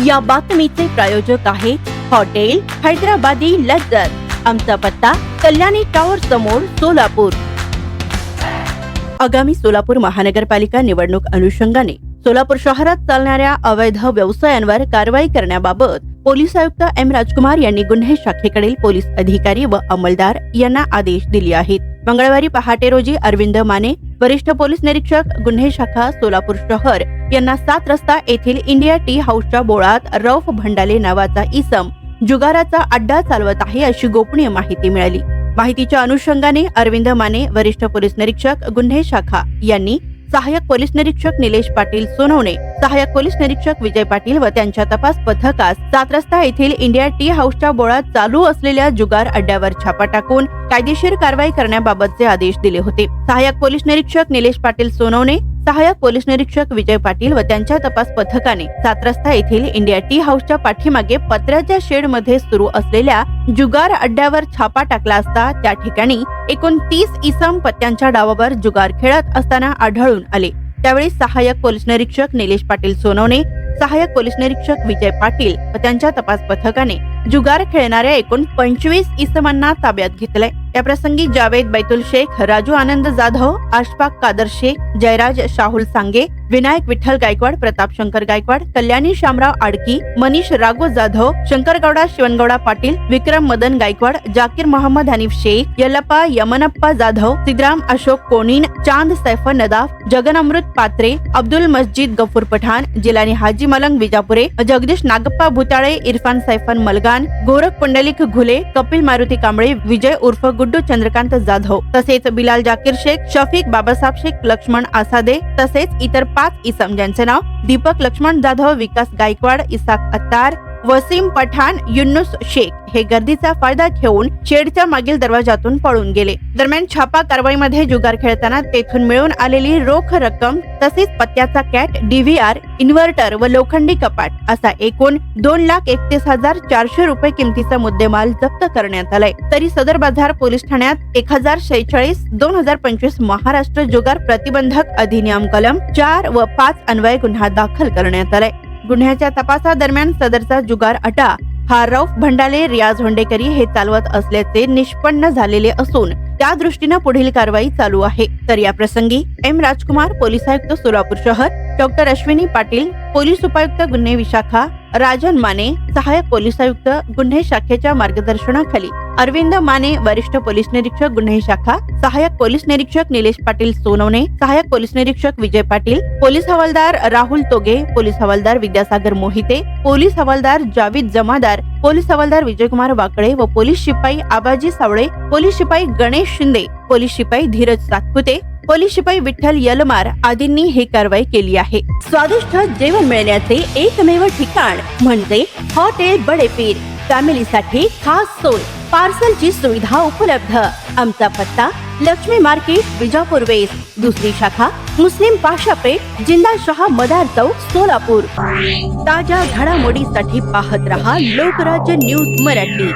या बातमीचे प्रायोजक आहे हॉटेल हैदराबादी लज्जत। आमचा पत्ता कल्याणी टावर समोर सोलापूर। आगामी सोलापूर महानगरपालिका निवडणूक अनुषंगाने सोलापूर शहरात चालणाऱ्या अवैध व्यवसायांवर कारवाई करण्याबाबत पोलीस आयुक्त एम राजकुमार यांनी गुन्हे शाखेकडील पोलीस अधिकारी व अंमलदार यांना आदेश दिले आहेत। मंगळवारी पहाटे रोजी अरविंद माने, वरिष्ठ पोलीस निरीक्षक गुन्हे शाखा सोलापूर शहर यांना 7 रस्ता येथील इंडिया टी हाऊसच्या बोळात रौफ भंडाले नावाचा इसम जुगाराचा अड्डा चालवत आहे अशी गोपनीय माहिती मिळाली। माहितीच्या अनुषंगाने अरविंद माने, वरिष्ठ पोलीस निरीक्षक गुन्हे शाखा यांनी सहाय्यक पोलीस निरीक्षक निलेश पाटील सोनवणे, सहाय्यक पोलीस निरीक्षक विजय पाटील व त्यांच्या तपास पथकास 7 रस्ता येथील इंडिया टी हाऊसच्या बोळात चालू असलेल्या जुगार अड्ड्यावर छापा टाकून कायदेशीर कारवाई करण्याबाबतचे आदेश दिले होते। सहाय्यक पोलीस निरीक्षक निलेश पाटील सोनवणे, सहाय्यक पोलीस निरीक्षक विजय पाटील व त्यांच्या तपास पथकाने 7 रस्ता येथील इंडिया टी हाऊसच्या पाठीमागे पत्र्याच्या शेड मध्ये सुरू असलेल्या जुगार अड्ड्यावर छापा टाकला असता त्या ठिकाणी एकूण 30 इसम पत्त्यांच्या डावावर जुगार खेळत असताना आढळून आले। त्यावेळी सहाय्यक पोलीस निरीक्षक निलेश पाटील सोनवणे, सहाय्यक पोलीस निरीक्षक विजय पाटील व त्यांच्या तपास पथकाने जुगार खेळणाऱ्या एकूण 25 इसमांना ताब्यात घेतले। या प्रसंगी जावेद बैतुल शेख, राजू आनंद जाधव, आशफाक कादर शेख, जयराज शाहुल सांगे, विनायक विठ्ठल गायकवाड, प्रताप शंकर गायकवाड, कल्याणी शामराव आडकी, मनीष राघव जाधव, शंकरगौडा शिवनगौडा पाटील, विक्रम मदन गायकवाड, जाकीर मोहम्मद हनीफ शेख, यल्लप्पा यमनप्पा जाधव, सिद्धराम अशोक कोनीन, चांद सैफन नदाफ, जगन अमृत पात्रे, अब्दुल मस्जिद गफूर पठाण, जिलानी हाजी मलंग विजापुरे, जगदीश नागप्पा भुताळे, इरफान सैफन मलगान, गोरख पुंडलिक घुले, कपिल मारुती कांबळे, विजय उर्फ गुड्डू चंद्रकांत जाधव, तसेच बिलाल जाकीर शेख, शफीक बाबासाहेब शेख, लक्ष्मण आसादे तसेच इतर 5 इसम ज्यांचे नाव दीपक लक्ष्मण जाधव, विकास गायकवाड, इसाक अत्तार, वसीम पठाण, युनुस शेख हे गर्दीचा फायदा घेऊन शेडच्या मागील दरवाजातून पळून गेले। दरम्यान छापा कारवाईमध्ये जुगार खेळताना तेथून मिळून आलेली रोख रक्कम तसेच पत्त्याचा कॅट, DVR, इन्व्हर्टर व लोखंडी कपाट असा एकूण 2,31,400 रुपये किमतीचा मुद्देमाल जप्त करण्यात आलाय। तरी सदर बाजार पोलीस ठाण्यात 1046/2025 महाराष्ट्र जुगार प्रतिबंधक अधिनियम कलम 4 व 5 अन्वये गुन्हा दाखल करण्यात आलाय। गुन्ह्याच्या तपासादरम्यान सदरचा जुगार अड्डा हा रौफ भंडाले रियाज होंडेकरी हे चालवत असल्याचे निष्पन्न झालेले असून त्या दृष्टीने पुढील कारवाई चालू आहे। तर या प्रसंगी एम राजकुमार, पोलीस आयुक्त सोलापूर शहर, डॉक्टर अश्विनी पाटील, पोलीस उपायुक्त गुन्हे विशाखा राजन माने, सहाय्यक पोलीस आयुक्त गुन्हे शाखेच्या मार्गदर्शनाखाली अरविंद माने, वरिष्ठ पोलीस निरीक्षक गुन्हे शाखा, सहाय्यक पोलीस निरीक्षक निलेश पाटील सोनवणे, सहाय्यक पोलीस निरीक्षक विजय पाटील, पोलीस हवालदार राहुल तोगे, पोलीस हवालदार विद्यासागर मोहिते, पोलीस हवालदार जावीद जमादार, पोलीस हवालदार विजयकुमार वाकळे व पोलीस शिपाई आबाजी सावळे, पोलीस शिपाई गणेश शिंदे, पोलीस शिपाई धीरज सातपुते, पोलीस शिपाई विठ्ठल यलमार आदींनी ही कारवाई केली आहे। स्वादिष्ट जेवण मिळण्याचे एकमेव ठिकाण म्हणजे हॉटेल बडे पीर। फॅमिलीसाठी खास सोय, पार्सलची सुविधा उपलब्ध। आमचा पत्ता लक्ष्मी मार्केट, विजापूर वेस्ट, दुसरी शाखा मुस्लिम पाशापेठ, जिल्हा शहा मदार चौक, सोलापूर। ताज्या घडामोडीसाठी पाहत रहा लोकराज्य न्यूज मराठी।